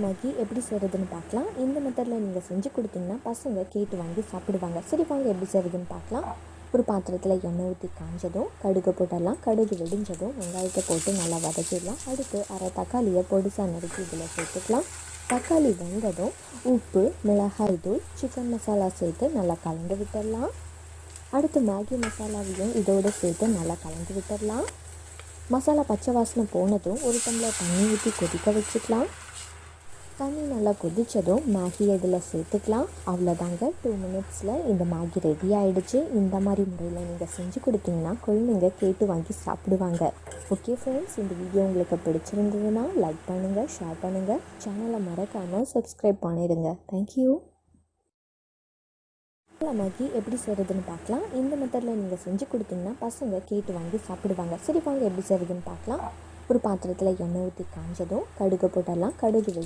Maggi எப்படி செய்கிறதுன்னு பார்க்கலாம். இந்த மெத்தடில் நீங்கள் செஞ்சு கொடுத்தீங்கன்னா பசங்க கேட்டு வாங்கி சாப்பிடுவாங்க. சரி வாங்க எப்படி செய்கிறதுன்னு பார்க்கலாம். ஒரு பாத்திரத்தில் எண்ணெய் ஊற்றி காஞ்சதும் கடுகு போட்டுடலாம். கடுகு வெடிஞ்சதும் வெங்காயத்தை போட்டு நல்லா வதக்கிடலாம். அடுத்து அரை தக்காளியை பொடிசாக நறுக்கி இதில் சேர்த்துக்கலாம். தக்காளி வெந்ததும் உப்பு, மிளகாய் தூள், சிக்கன் மசாலா சேர்த்து நல்லா கலந்து விட்டுடலாம். அடுத்து மேகி மசாலாவையும் இதோடு சேர்த்து நல்லா கலந்து விட்டுடலாம். மசாலா பச்சை வாசனை போனதும் ஒரு டம்ளர் தண்ணி ஊற்றி கொதிக்க வச்சுக்கலாம். தண்ணி நல்லா கொதித்ததும் மேகியை இதில் சேர்த்துக்கலாம். அவ்வளோதாங்க, 2 மினிட்ஸில் இந்த மேகி ரெடி ஆகிடுச்சு. இந்த மாதிரி முறையில் நீங்கள் செஞ்சு கொடுத்தீங்கன்னா குழந்தைங்க கேட்டு வாங்கி சாப்பிடுவாங்க. ஓகே ஃப்ரெண்ட்ஸ், இந்த வீடியோ உங்களுக்கு பிடிச்சிருந்ததுன்னா லைக் பண்ணுங்கள், ஷேர் பண்ணுங்கள், சேனலை மறக்காமல் சப்ஸ்கிரைப் பண்ணிடுங்க. தேங்க்யூ. மேகி எப்படி செய்கிறதுன்னு பார்க்கலாம். இந்த மெத்தடில் நீங்கள் செஞ்சு கொடுத்தீங்கன்னா பசங்க கேட்டு வாங்கி சாப்பிடுவாங்க. சரி வாங்க எப்படி செய்கிறதுன்னு பார்க்கலாம். ஒரு பாத்திரத்தில் எண்ணெய் ஊற்றி காஞ்சதும் கடுகு போட்டுடலாம். கடுகு